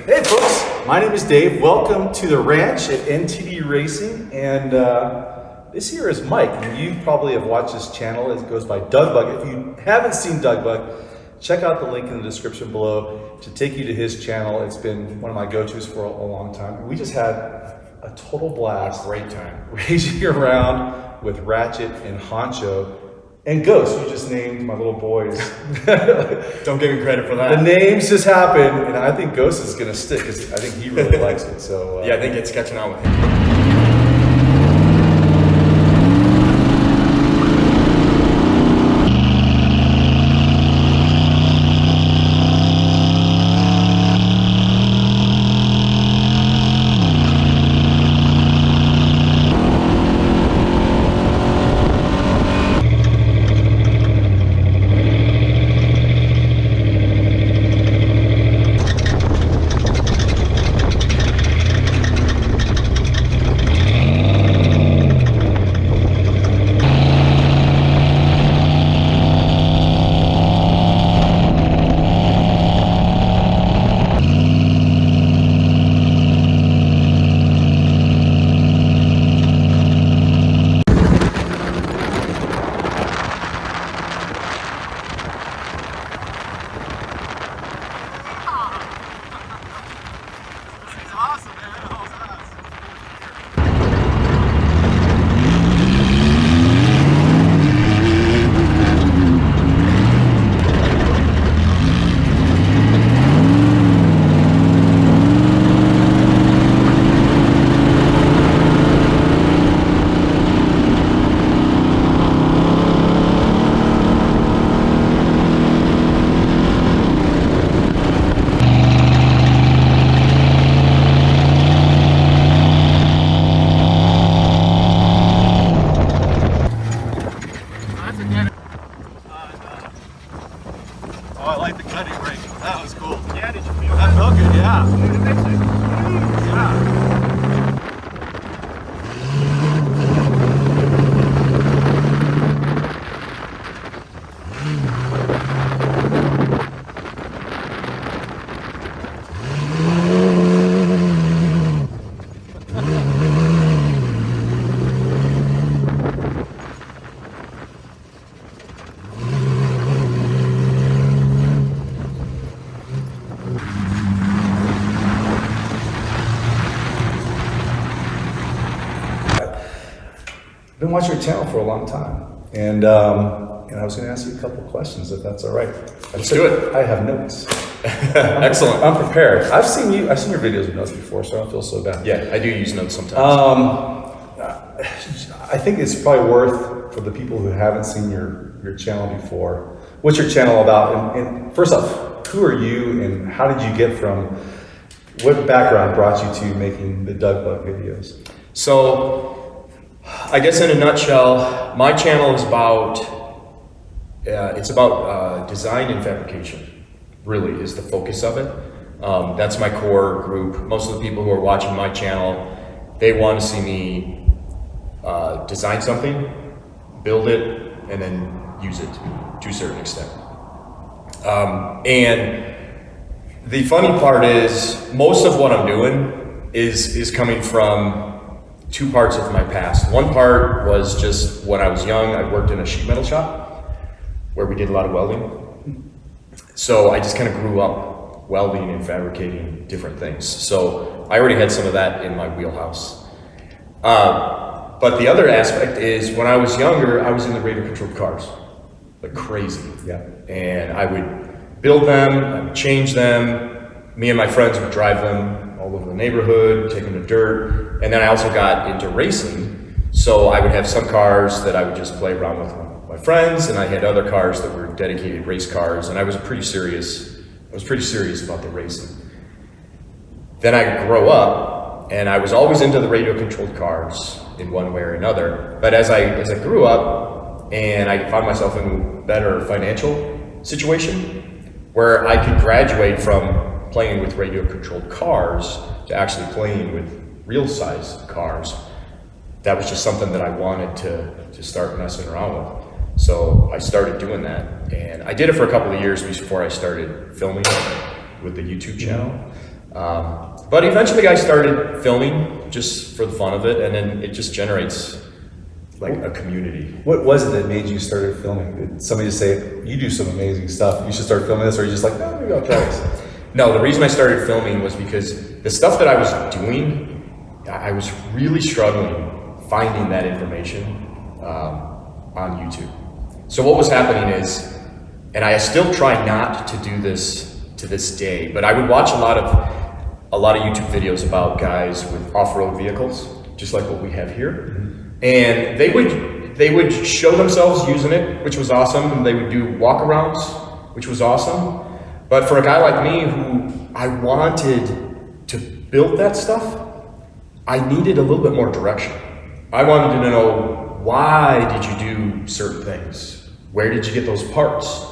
Hey folks, my name is Dave. Welcome to the ranch at NTD Racing, and this here is Mike. And you probably have watched this channel. It goes by Doug Bug. If you haven't seen Doug Bug, check out the link in the description below to take you to his channel. It's been one of my go-tos for a long time. We just had a total blast. Great time. Racing around with Ratchet and Honcho. And Ghost, you just named my little boys. Don't give me credit for that. The names just happened, and I think Ghost is going to stick because I think he really likes it. So yeah, I think it's catching on with him. Oh, I like the cutting brake. That was cool. Yeah, did you feel that? That felt good, yeah. Yeah. I've been watching your channel for a long time, and I was going to ask you a couple of questions, if that's all right. Let's do it. I have notes. Excellent. I'm prepared. I've seen your videos with notes before, so I don't feel so bad. Yeah, I do use notes sometimes. I think it's probably worth, for the people who haven't seen your channel before, what's your channel about? And first off, who are you, and how did you get from, what background brought you to making the Doug Bug videos? So, I guess in a nutshell, my channel is about, it's about design and fabrication, really is the focus of it. That's my core group. Most of the people who are watching my channel, they want to see me design something, build it, and then use it to a certain extent. And the funny part is, most of what I'm doing is coming from two parts of my past. One part was just when I was young, I worked in a sheet metal shop where we did a lot of welding. So I just kind of grew up welding and fabricating different things. So I already had some of that in my wheelhouse. But the other aspect is, when I was younger, I was in the radio controlled cars, like crazy. Yeah. And I would build them, I would change them. Me and my friends would drive them all over the neighborhood, take them to dirt. And then I also got into racing. So I would have some cars that I would just play around with my friends, and I had other cars that were dedicated race cars, and I was pretty serious about the racing. Then I grew up, and I was always into the radio controlled cars in one way or another. But as I grew up, and I found myself in a better financial situation where I could graduate from playing with radio controlled cars to actually playing with real size cars, that was just something that I wanted to start messing around with. So I started doing that, and I did it for a couple of years before I started filming with the YouTube channel. But eventually I started filming just for the fun of it, and then it just generates like a community. What was it that made you start filming? Did somebody just say, you do some amazing stuff, you should start filming this, or are you just like, no, maybe I'll try this? No, the reason I started filming was because the stuff that I was doing, I was really struggling finding that information on YouTube. So what was happening is, and I still try not to do this to this day, but I would watch a lot of YouTube videos about guys with off-road vehicles, just like what we have here. And they would show themselves using it, which was awesome, and they would do walkarounds, which was awesome. But for a guy like me who I wanted to build that stuff, I needed a little bit more direction. I wanted to know, why did you do certain things? Where did you get those parts?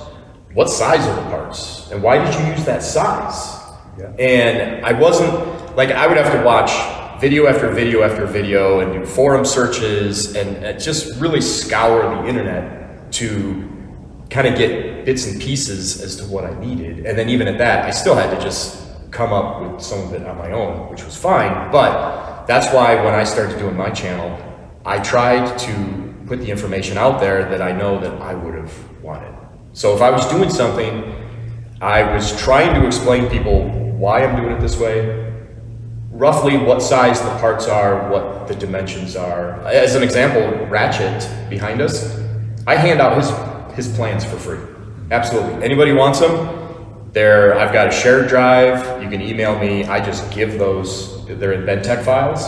What size are the parts? And why did you use that size? Yeah. And I wasn't, like, I would have to watch video after video after video and do forum searches and just really scour the internet to kind of get bits and pieces as to what I needed. And then even at that, I still had to just come up with some of it on my own, which was fine. But that's why when I started doing my channel, I tried to put the information out there that I know that I would have wanted. So if I was doing something, I was trying to explain to people why I'm doing it this way, roughly what size the parts are, what the dimensions are. As an example, Ratchet behind us, I hand out his plans for free. Absolutely. Anybody wants them? I've got a shared drive. You can email me. I just give those. They're in Bentech files.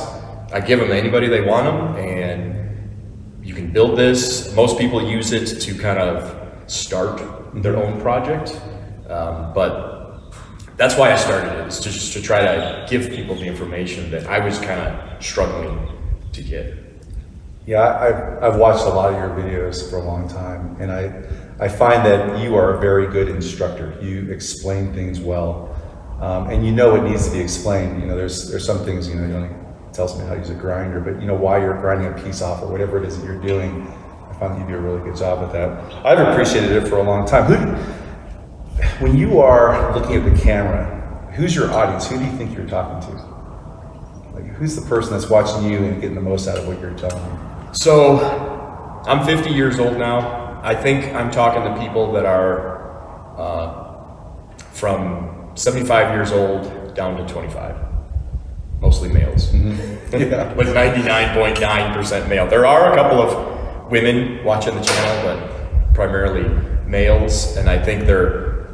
I give them to anybody they want them, and you can build this. Most people use it to kind of start their own project, but that's why I started it, is just to try to give people the information that I was kind of struggling to get. Yeah, I've watched a lot of your videos for a long time, and I find that you are a very good instructor. You explain things well, and you know what needs to be explained. You know, there's some things, you know, you don't tell somebody how to use a grinder, but you know why you're grinding a piece off or whatever it is that you're doing. I find you do a really good job at that. I've appreciated it for a long time. When you are looking at the camera, who's your audience? Who do you think you're talking to? Like, who's the person that's watching you and getting the most out of what you're telling them? So, I'm 50 years old now. I think I'm talking to people that are from 75 years old down to 25. Mostly males. Mm-hmm. Yeah. With 99.9% male. There are a couple of women watching the channel, but primarily males, and I think they're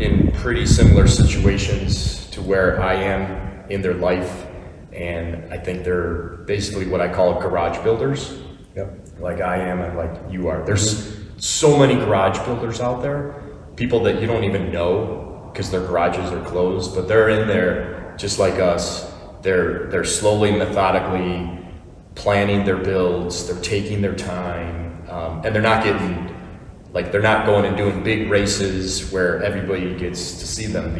in pretty similar situations to where I am in their life, and I think they're basically what I call garage builders. Yep. Like I am and like you are. There's so many garage builders out there, people that you don't even know because their garages are closed, but they're in there just like us. They're slowly, methodically planning their builds, they're taking their time, and they're not going and doing big races where everybody gets to see them.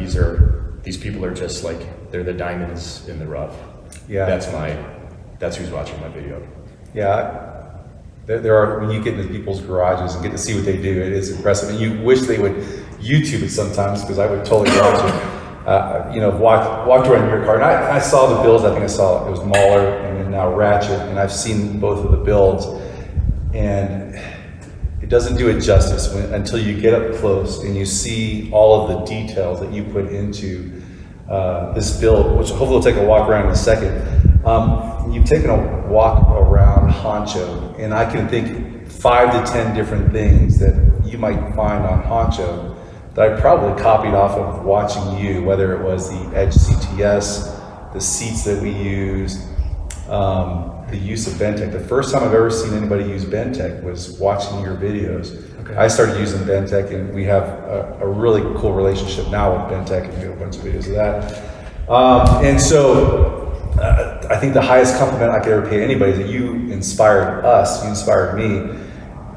These people are just like, they're the diamonds in the rough. Yeah. That's who's watching my video. Yeah. There are, when you get into people's garages and get to see what they do, it is impressive. And you wish they would YouTube it sometimes, because I would totally watch it. You know, walked around your car, and I saw the builds. I think I saw it was Mauler and then now Ratchet, and I've seen both of the builds, and it doesn't do it justice until you get up close and you see all of the details that you put into this build, which hopefully we'll take a walk around in a second. You've taken a walk around Honcho, and I can think 5 to 10 different things that you might find on Honcho that I probably copied off of watching you, whether it was the Edge CTS, the seats that we use, the use of Bentech. The first time I've ever seen anybody use Bentech was watching your videos. Okay. I started using Bentech, and we have a really cool relationship now with Bentech, and we have a bunch of videos of that. And so I think the highest compliment I could ever pay anybody is that you inspired us, you inspired me.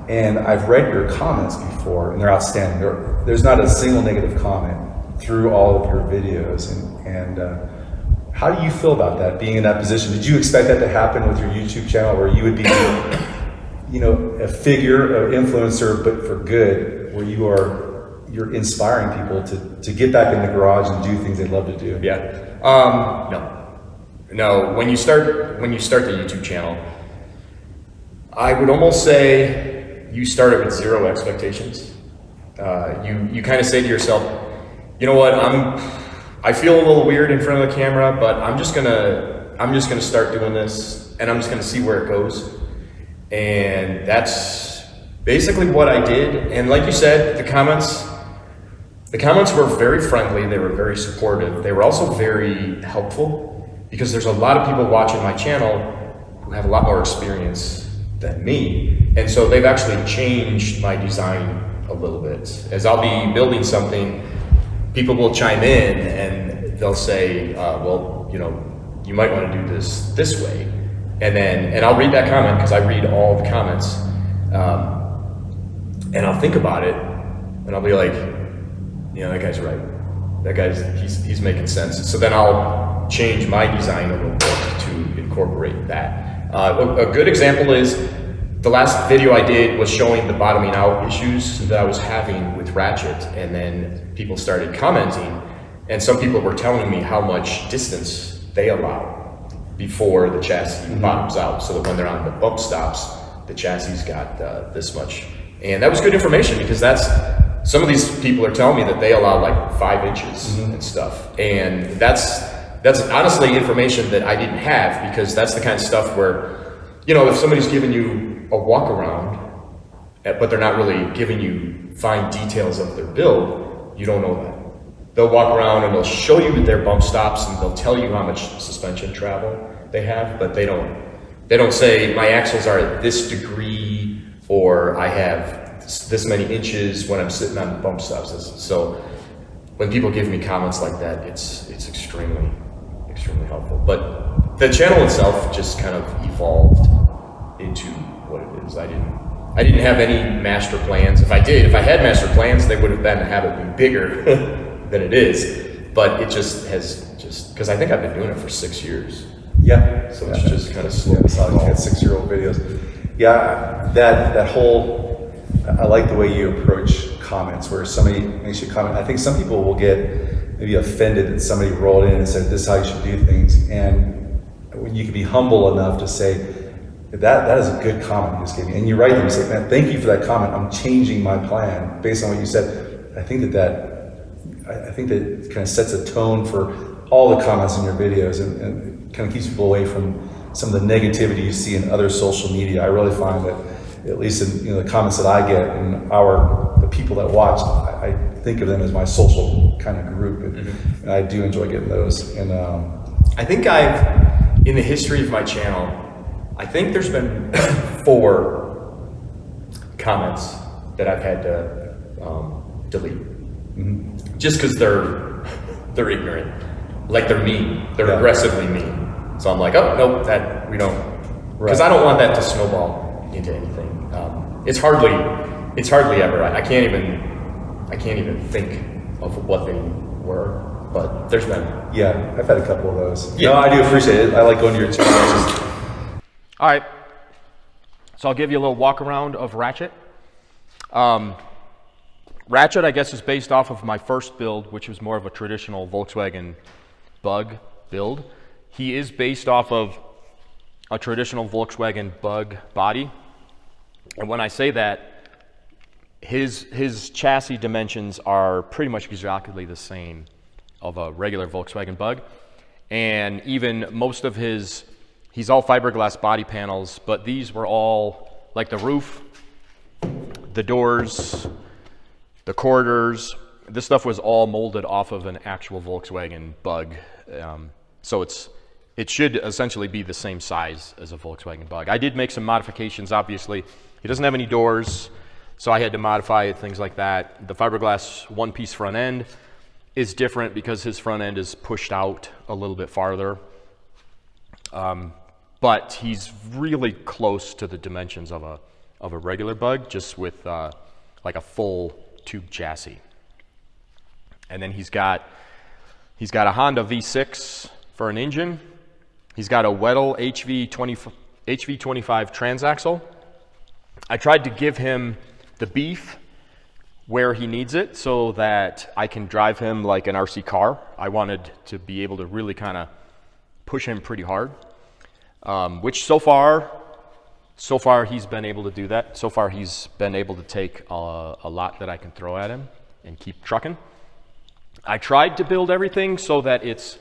And I've read your comments before, and they're outstanding. There's not a single negative comment through all of your videos. And how do you feel about that, being in that position? Did you expect that to happen with your YouTube channel, where you would be, you know, a figure, an influencer, but for good, where you are, you're inspiring people to get back in the garage and do things they love to do. Yeah. No. When you start the YouTube channel, I would almost say you start it with zero expectations. You kind of say to yourself, you know what, I feel a little weird in front of the camera, but I'm just gonna start doing this, and I'm just gonna see where it goes. And that's basically what I did. And like you said, the comments were very friendly. They were very supportive. They were also very helpful, because there's a lot of people watching my channel who have a lot more experience than me. And so they've actually changed my design a little bit. As I'll be building something, people will chime in and they'll say, well, you know, you might want to do this way. And I'll read that comment, because I read all the comments. And I'll think about it, and I'll be like, you know, that guy's right. That guy's, he's making sense. So then I'll change my design a little bit to incorporate that. A good example is the last video I did was showing the bottoming out issues that I was having with Ratchet, and then people started commenting, and some people were telling me how much distance they allow before the chassis bottoms out, so that when they're on the bump stops, the chassis got this much. And that was good information, because some of these people are telling me that they allow like 5 inches and stuff. And that's honestly information that I didn't have, because that's the kind of stuff where, you know, if somebody's giving you a walk around, but they're not really giving you fine details of their build, you don't know that. They'll walk around and they'll show you their bump stops, and they'll tell you how much suspension travel they have, but they don't say my axles are at this degree, or I have this many inches when I'm sitting on bump stops. So when people give me comments like that, it's extremely helpful. But the channel itself just kind of evolved into what it is. I didn't have any master plans. If I had master plans, they would have been to have it be bigger than it is. But it just because I think I've been doing it for 6 years. Yeah. So it's just kind of slow. Yeah, so you had 6-year-old videos. Yeah, that whole, I like the way you approach comments, where somebody makes you comment. I think some people will get maybe offended that somebody rolled in and said, this is how you should do things. And when you can be humble enough to say, that is a good comment you just gave me. And you write them and say, man, thank you for that comment. I'm changing my plan based on what you said. I think that kind of sets a tone for all the comments in your videos, and kind of keeps people away from some of the negativity you see in other social media. I really find that, at least in the comments that I get and the people that watch, I think of them as my social kind of group, and I do enjoy getting those. And I think in the history of my channel, I think there's been 4 comments that I've had to delete, just because they're ignorant, like they're mean, they're aggressively mean. So I'm like, oh nope, that we don't, because I don't want that to snowball into anything. It's hardly ever. I can't even think of what they were, but there's been. Yeah, I've had a couple of those. Yeah, no, I do appreciate it. I like going to your channel. All right, so I'll give you a little walk around of Ratchet. Ratchet, I guess, is based off of my first build, which was more of a traditional Volkswagen Bug build. He is based off of a traditional Volkswagen Bug body. And when I say that, his chassis dimensions are pretty much exactly the same of a regular Volkswagen Bug. And even most of he's all fiberglass body panels, but these were all, like the roof, the doors, the corridors, this stuff was all molded off of an actual Volkswagen Bug. So it should essentially be the same size as a Volkswagen Bug. I did make some modifications, obviously. He doesn't have any doors, so I had to modify it, things like that. The fiberglass one-piece front end is different because his front end is pushed out a little bit farther. But he's really close to the dimensions of a regular Bug, just with like a full tube chassis. And then he's got a Honda V6 for an engine. He's got a Weddell HV25 transaxle. I tried to give him the beef where he needs it so that I can drive him like an RC car. I wanted to be able to really kind of push him pretty hard, which so far he's been able to do that. So far he's been able to take a lot that I can throw at him and keep trucking. I tried to build everything so that it's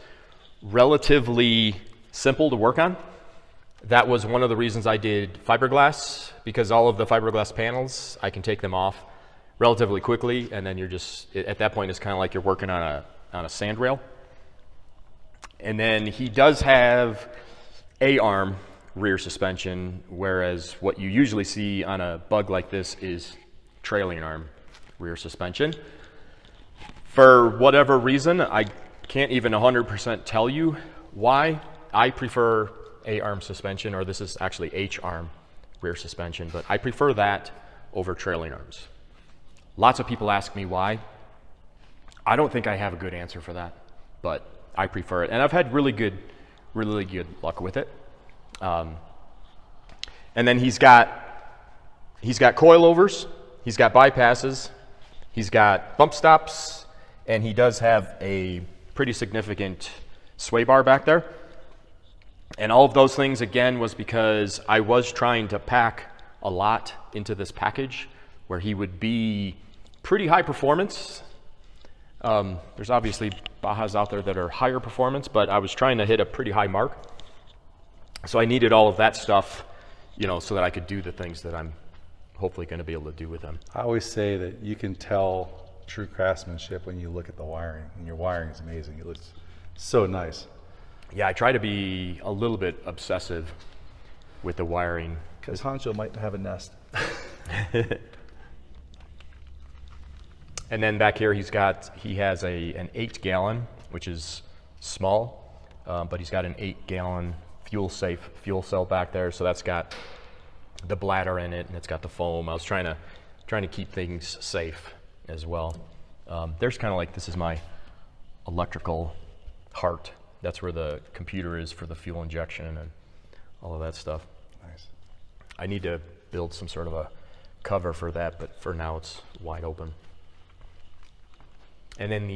relatively simple to work on. That was one of the reasons I did fiberglass, because all of the fiberglass panels, I can take them off relatively quickly, and then you're just, at that point, it's kind of like you're working on a sand rail. And then he does have A-arm rear suspension, whereas what you usually see on a Bug like this is trailing arm rear suspension. For whatever reason, I can't even 100% tell you why. I prefer A-arm suspension, or this is actually H-arm rear suspension, but I prefer that over trailing arms. Lots of people ask me why. I don't think I have a good answer for that, but I prefer it, and I've had really good luck with it. And then he's got coilovers, he's got bypasses, he's got bump stops, and he does have a pretty significant sway bar back there. And all of those things, again, was because I was trying to pack a lot into this package where he would be pretty high performance. There's obviously Bajas out there that are higher performance, but I was trying to hit a pretty high mark. So I needed all of that stuff, you know, so that I could do the things that I'm hopefully going to be able to do with them. I always say that you can tell true craftsmanship when you look at the wiring, and your wiring is amazing. It looks so nice. Yeah, I try to be a little bit obsessive with the wiring. Because Honcho might have a nest. And then back here he has an 8-gallon, which is small, but he's got an 8-gallon fuel-safe fuel cell back there. So that's got the bladder in it, and it's got the foam. I was trying to keep things safe as well. There's kind of like, this is my electrical heart. That's where the computer is for the fuel injection and all of that stuff. Nice. I need to build some sort of a cover for that, but for now it's wide open. And then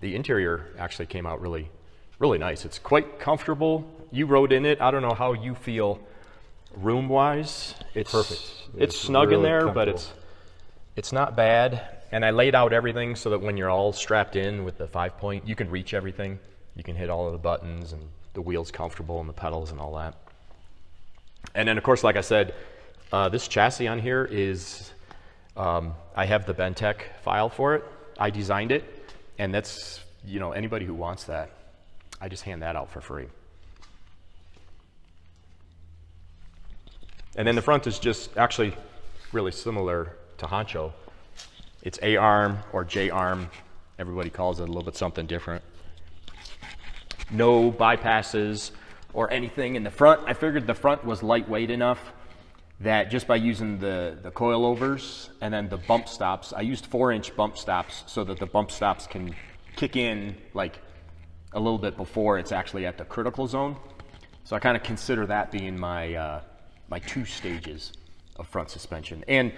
the interior actually came out really nice. It's quite comfortable. You rode in it. I don't know how you feel room-wise. It's perfect. It's snug in there, but it's not bad. And I laid out everything so that when you're all strapped in with the 5-point, you can reach everything. You can hit all of the buttons, and the wheel's comfortable, and the pedals and all that. And then, of course, like I said, this chassis on here is, I have the Bentec file for it. I designed it, and that's, you know, anybody who wants that, I just hand that out for free. And then the front is just actually really similar to Honcho. It's A-arm or J-arm. Everybody calls it a little bit something different. No bypasses or anything in the front. I figured the front was lightweight enough that just by using the coilovers and then the bump stops, I used 4-inch bump stops so that the bump stops can kick in like a little bit before it's actually at the critical zone. So I kind of consider that being my my 2 stages of front suspension. And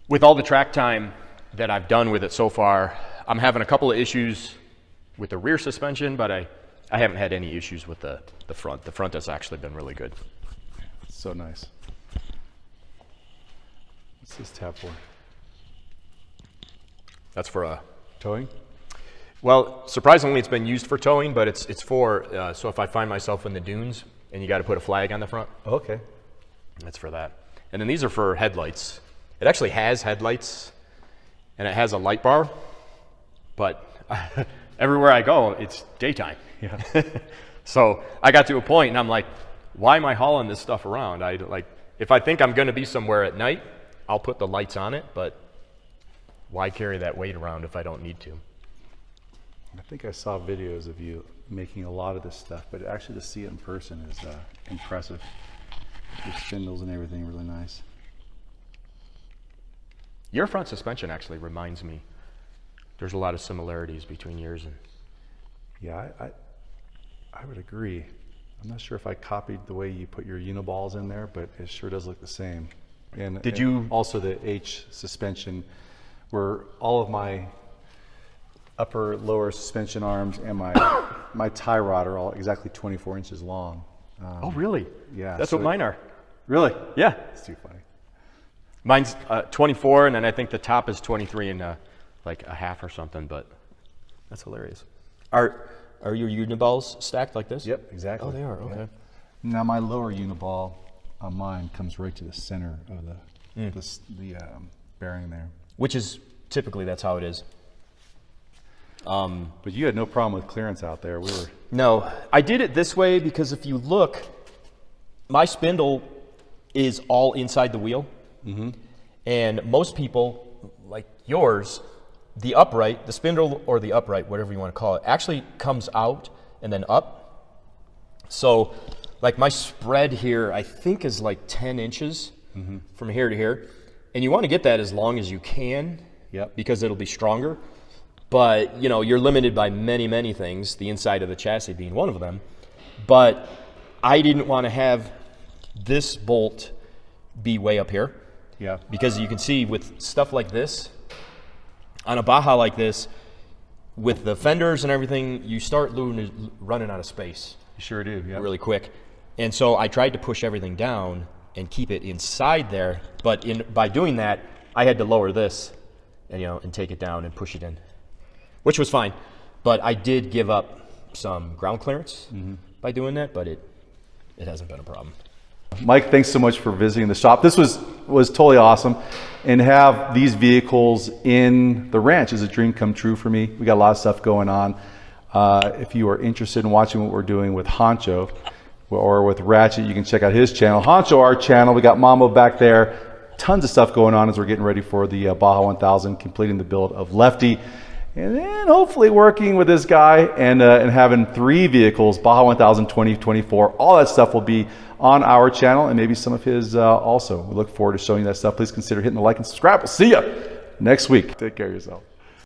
with all the track time that I've done with it so far, I'm having a couple of issues with the rear suspension, but I haven't had any issues with the front. The front has actually been really good. So nice. What's this tab for? That's for Towing? well, surprisingly, it's been used for towing, but it's for, so if I find myself in the dunes and you got to put a flag on the front, Okay. that's for that. And then these are for headlights. It actually has headlights, and it has a light bar, but everywhere I go, it's daytime. Yeah. So I got to a point, and I'm like, why am I hauling this stuff around? If I think I'm going to be somewhere at night, I'll put the lights on it, but why carry that weight around if I don't need to? I think I saw videos of you making a lot of this stuff, but actually to see it in person is impressive. Your spindles and everything really nice. Your front suspension actually reminds me. There's a lot of similarities between yours and. Yeah, I would agree. I'm not sure if I copied the way you put your uniballs in there, but it sure does look the same. And Did you also the H suspension, where all of my upper lower suspension arms and my tie rod are all exactly 24 inches long. Oh, really? Yeah. That's so what mine are. Really? Yeah. It's too funny. Mine's 24, and then I think the top is 23 and like a half or something, but that's hilarious. Are your uniballs stacked like this? Yep, exactly. Oh, they are, okay. Yep. Now my lower uniball on mine comes right to the center of the bearing there. Which is, typically that's how it is. But you had no problem with clearance out there. We were. No, I did it this way because if you look, my spindle is all inside the wheel. Mm-hmm. And most people, like yours, the upright, the spindle or the upright, whatever you want to call it, actually comes out and then up. So like my spread here, I think is like 10 inches from here to here. And you want to get that as long as you can, because it'll be stronger. But, you know, you're limited by many, many things, the inside of the chassis being one of them. But I didn't want to have this bolt be way up here. Yeah. Because you can see with stuff like this, on a Baja like this, with the fenders and everything, you start running out of space. You sure do, yeah. Really quick. And so I tried to push everything down and keep it inside there. But by doing that, I had to lower this and, you know, and take it down and push it in, which was fine. But I did give up some ground clearance by doing that, but it hasn't been a problem. Mike, thanks so much for visiting the shop. This was totally awesome. And have these vehicles in the ranch is a dream come true for me. We got a lot of stuff going on. If you are interested in watching what we're doing with Honcho or with Ratchet, you can check out his channel. Honcho, our channel. We got Mambo back there. Tons of stuff going on as we're getting ready for the Baja 1000, completing the build of Lefty. And then hopefully working with this guy and having 3 vehicles, Baja 1000, 2024, all that stuff will be on our channel and maybe some of his also. We look forward to showing you that stuff. Please consider hitting the like and subscribe. We'll see you next week. Take care of yourself.